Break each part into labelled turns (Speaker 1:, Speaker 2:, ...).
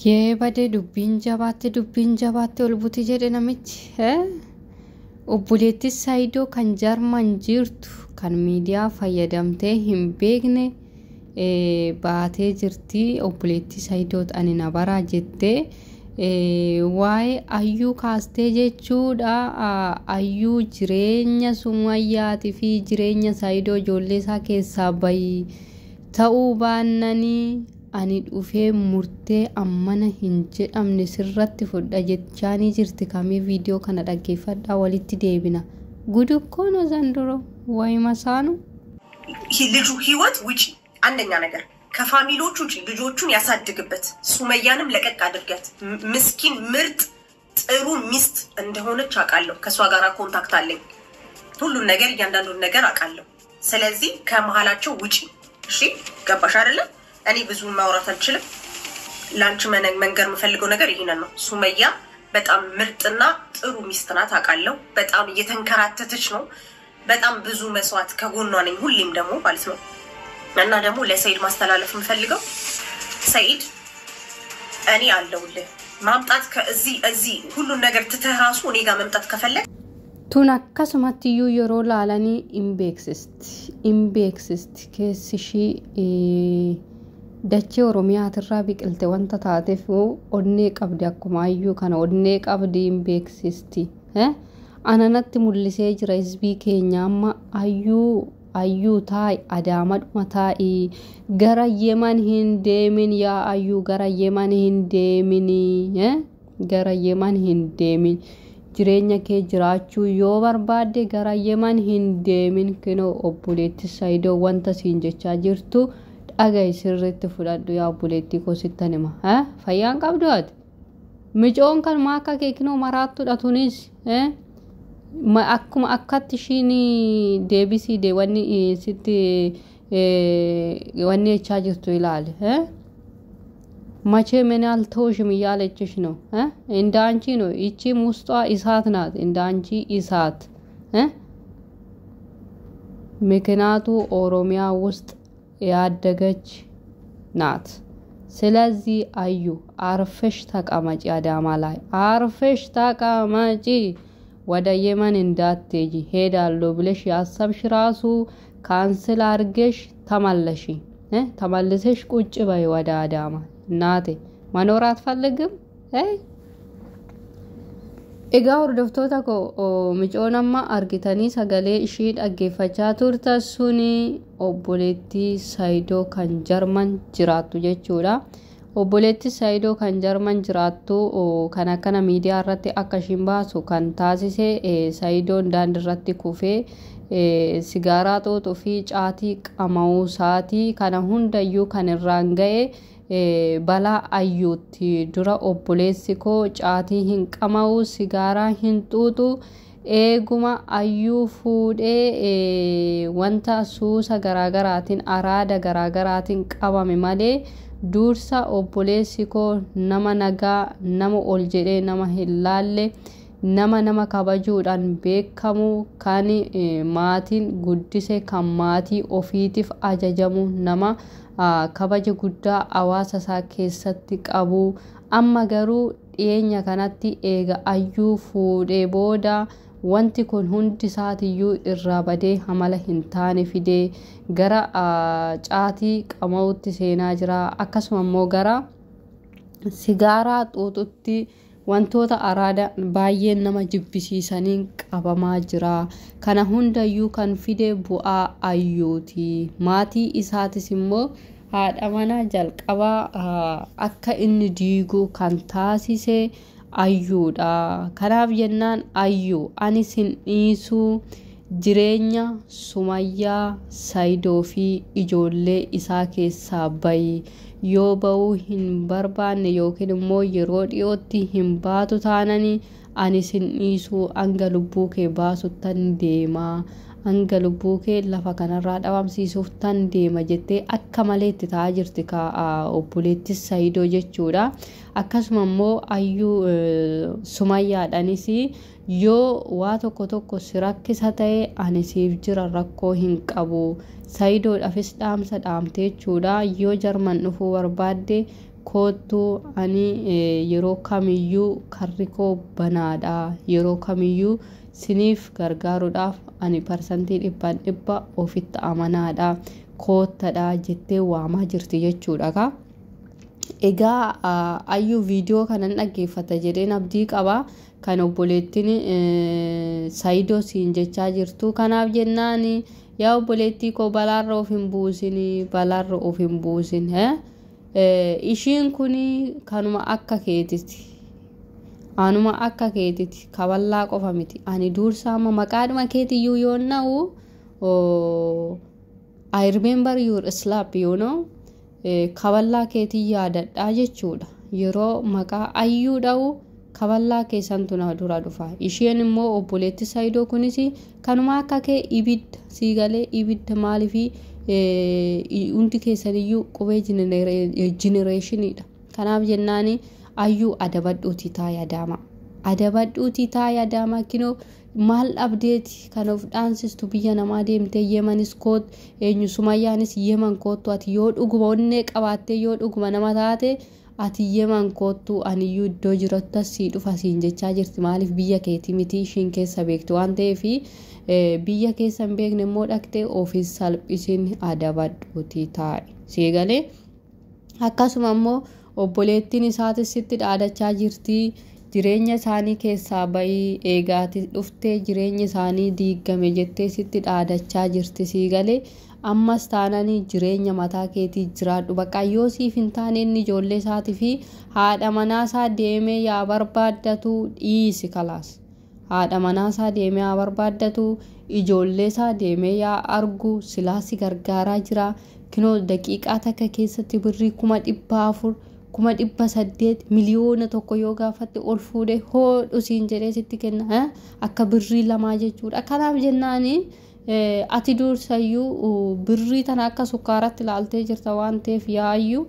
Speaker 1: Yee badee dubbiin jabaatti ol buti jedhe namichi obboleettii Saayidoo kan Jarman jirtu kan miidiyaa fayyadamtee hin beekne baatee jirti. Obboleettii Saayidoo ani na baraa jettee waa'ee ayyuu kaastee jechuudha. Ayyuu jireenya Sumayyaatii fi jireenya Saayidoo ijoollee isaa keessaa bayi ta'uu baannanii ani dhufee murtee ammana hin jedhamne sirratti fudha jechaanii jirti. Kamii viidiyoo kana dhaggeeffadhaa walitti deebina. Gudu kono zandሮ ወይ ማሳኑ
Speaker 2: ልጁ ህይወት ውጪ አንደኛ ነገር ከፋሚሊዎቹ ውጪ ልጆቹን ያሳድግበት ሱመያንም ለቀቅ አድርጋት ምስኪን ምርጥ ጥሩ ሚስት እንደሆነች አቃለሁ ከሷ ጋራ ኮንታክት አለኝ ሁሉ ነገር እያንዳንዱን ነገር አቃለሁ ስለዚህ ከመሃላቸው ውጪ እሺ ገባሽ አይደለ እኔ ብዙ ማውራት አልችልም ላንቺ መንገር የምፈልገው ነገር ይሄንን ነው ሱመያ በጣም ምርጥና ጥሩ ሚስት ናት አቃለሁ በጣም እየተንከራተተች ነው በጣም ብዙ መስዋዕት ከጎኗ ነኝ ሁሌም ደግሞ ማለት ነው እና ደግሞ ለሰይድ ማስተላለፍ የምፈልገው ሰይድ እኔ አለውልህ ማምጣት ከዚህ ሁሉ ነገር ተተራሱ እኔ ጋር መምጣት ከፈለክ
Speaker 1: ቱን አከስማትዩ የሮላ አላኒ ኢምቤክስስት ከስሺ ደቼ ኦሮሚያ ተራቢ ቅልተ ወንተ ታተፉ ኦኔ ቀብዲ አኩማዩ ከነ ኦኔ ቀብዲ ኢምቤክስስቲ አናናት ሙልሴ ጅራ ህዝቢ ኬኛማ አዩ ታይ አዳማድ ማታይ ገራ የማን ሂንዴሚን ያ አዩ ገራ የማን ሂንዴሚን ገራ የማን ሂንዴሚን ጅሬኛ ከ ጅራቹ ዮ በርባዴ ገራ የማን ሂንዴሚን ከኖ ኦቡሌት ሳይዶ ወንተ ሲንጀቻ ጅርቱ አጋይ ስርት ፍላዱ ያ ኦቡሌት ኮሲተነማ ፈያን ቀብዶት ምጮን ከን ማካ ከክኖ ማራቱ ዳቱኒስ ma akkuma akkatti shini debisi de wanni sitti wanni chargertu ilaale mache menal toshim yalechሽ ነው እንዳንቺ ነው እቺ ሙስጧ ኢሳት ናት እንዳንቺ ኢሳት ምክንያቱ ኦሮሚያ ውስጥ ያደገች ናት ስለዚህ አዩ አርፈሽ ተቀመጪ አዳማ ላይ አርፈሽ ተቀመጪ ወደ የመን እንዳትጂ ሄዳለሁ ብለሽ ያሰብሽ ራሱ ካንስል አርገሽ ተመለሰሽ ቁጭ በይ ወደ አዳማ እናቴ መኖር አትፈልግም እጋውር ዶክተር ምጮናማ አርጊተኒ ሰገሌ እሺ አገፈቻ ቱርታሱኒ ኦቦሌቲ ሳይዶ ካን ጀርመን ጅራቱ ጀቹዳ obboleetti Saayidoo kan Jarman jiraattu kana kana miidiyaa irratti akka shimbaasu kan taasise Saayidoon daandirratti kufee sigaaraa xooxuu fi caatii qama'uu saatii kana hundayyuu kan irraan ga'e balaa ayyuutti dura obboleessi koo caatii hin qama'uu sigaaraa hin xuuxu eeguma ayyuu fuudhee wanta suusa garaagaraatiin araada garaagaraatiin qabame malee dursa obboleessi koo nama nagaa nama ol jedhee nama hilaalle nama kabajuudhaan beekamu kan maatiin guddise kan maatii ofiitiif ajajamu nama kabaja guddaa hawaasa isaa keessatti qabu amma garuu dhiyeenya kanatti eega ayyuu fuudhee booda wanti kun hundi saatiyyuu irraa badee hamala hin taane fidee gara caatii qama'utti seenaa jira akkasuma immoo gara sigaaraa xuuxutti wantoota araada baay'een nama jibbisiisaniin qabamaa jira kana hundayyuu kan fide bu'aa ayyuuti maatii isaatis immoo haadha manaa jalqabaa akka inni diiguu kan taasise ayyuudha kanaaf jennaan ayyu ani sin dhiisu jireenya Sumayyaa Saayidoo fi ijoollee isaa keessaa bayi yoo ba'uu hin barbaanne yookiin immoo yeroo dhiyootti hin baatu taanani ani sin dhiisu anga lubbuu kee baasuttan deema anga lubbuu kee lafa kanarraa dhabamsiisuuf tan deema jettee akka malee itti ta'aa jirti ka obboleetti Saayidoo jechuudha akkasuma immoo ayyuu Sumayyaadhanis yoo waa tokko si rakkisa ta'e ani siif jira rakkoo hin qabu Saayidoodhaafis dhaamsa dhaamtee jechuudha yoo Jarman dhufuu barbaadde kootu ani yeroo kamiyyuu karri koo banaadha yeroo kamiyyuu siniif gargaaruudhaaf ani parsantii 100 ofitti amanaadha koottadha jettee waamaa jirti jechuudha. Egaa ayyuu viidiyoo kanan dhaggeeffata jedheen abdii qaba kan obboleettiin Saayidoo siin jechaa jirtu. Kanaaf jennaan yaa obboleettii koo balaarra of hin buusin ishiin kun kanuma akka keetiti anuma akka keetiti kaballaa qofa miti ani duursaama maqaadhuma keetiyyuu yoo na'u I remember your slap kaballaa keetii yaadadhaa jechuudha. Yeroo maqaa ayyuu dha'u kaballaa keessantu na dura dhufa. Isheen immoo obboleetti Saayidoo kunis kanuma akka kee ibidda siigalee ibidda maaliifi hundi keessaniyyuu qubee generationiidha. Kanaaf jennaani ayyuu adabadhuutii taayadaama kinoo maal abdeeti kan of dhaansistu biyya namaa deemtee Yemanis koot eenyu Sumayyaanis Yeman koottu ati yoo dhuguma onnee qabaattee yoo dhuguma nama taate ati Yeman koottu aniyyuu iddoo jirattu asii dhufa siin jechaa jirti. Maaliif biyya keetii miti ishiin keessa beektu waan ta'eef biyya keessa hin beekne immoo dhaqxee ofiis salphisiin adabadhuutii taa'i seegalee. Akkasuma immoo obboleettiin isaatis sitti dhaadachaa jirti. Jireenya isaanii keessaa bayii eegaati dhuftee jireenya isaanii diigame jettee sitti dhaadachaa jirti siigalee. Ammas taananii jireenya mataa keetii jiraadhu bakka yoo siif hin taane inni ijoollee isaatii fi haadha manaasaa deemee yaa barbaaddatu dhiisi kalaas. Haadha manaasaa deemee yaa barbaaddatu ijoollee isaa deemee yaa argu silaasi gargaaraa jira. Kinoo daqiiqaa takka keessatti birrii 400 1800 miliyoona tokko yoo gaafatte ol fuudhee hodhu siin jedhee sitti kenna akka birrii lamaa jechuudha. Kanaaf jennaani ati dursayyuu birrii tana akka sukkaaratti ilaaltee jirta waan ta'eef yaayyuu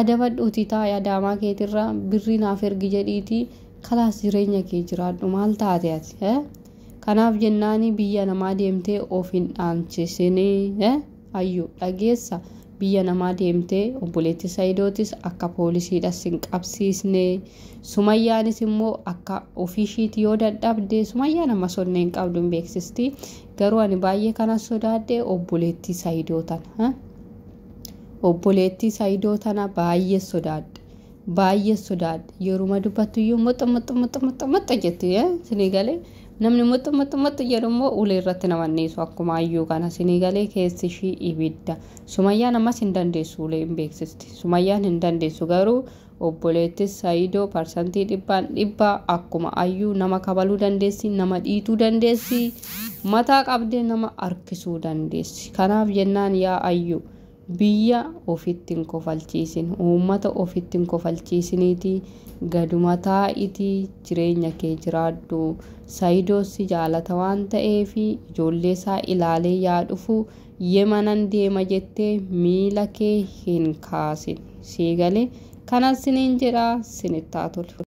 Speaker 1: adabadhuutii taayadaamaa keetirraa birrii naaf ergi jedhiitii kalaas jireenya kee jiraadhu maal taate ati kanaaf jennaani biyya namaa deemtee of hin dhaanchisinii ayyuu dhageessa. Biyya namaa deemtee obboleetti Saayidootis akka poolisiidhas hin qabsiisne Sumayyaanis immoo akka ofiishiitii yoo dadhabde Sumayyaan amma sonnee hin qabdu hin beeksisti. Garuu ani baay'ee kanas sodaadhe obboleetti Saayidoo tana baay'ee sodaadhe yeruma dubbattuyyuu moxxa jetti sinii galee. Namni moxxa jedhamu ulee irratti namanneessu akkuma ayyuu kana sinii galee keessi ishii ibidda. Sumayyaan ammas hin dandeessu ulee hin beeksisti. Sumayyaan hin dandeessu garuu obboleetti Saayidoo parsantii 100 akkuma ayyuu nama kabaluu dandeessi, nama dhiituu dandeessi, mataa qabdee nama harkisuu dandeessi. Kanaaf jennaan yaa ayyuu biyya ofitti hin kofalchiisin, uummata ofitti hin kofalchiisiniiti. Gaduma taa'itii jireenya kee jiraadhu. Saayidoos jaalata waan ta'eef ijoollee isaa ilaalee yaa dhufu Yemanan deema jettee miila kee hin kaasin siigalee. Kanas siniin jedhaa sinittaa tolu.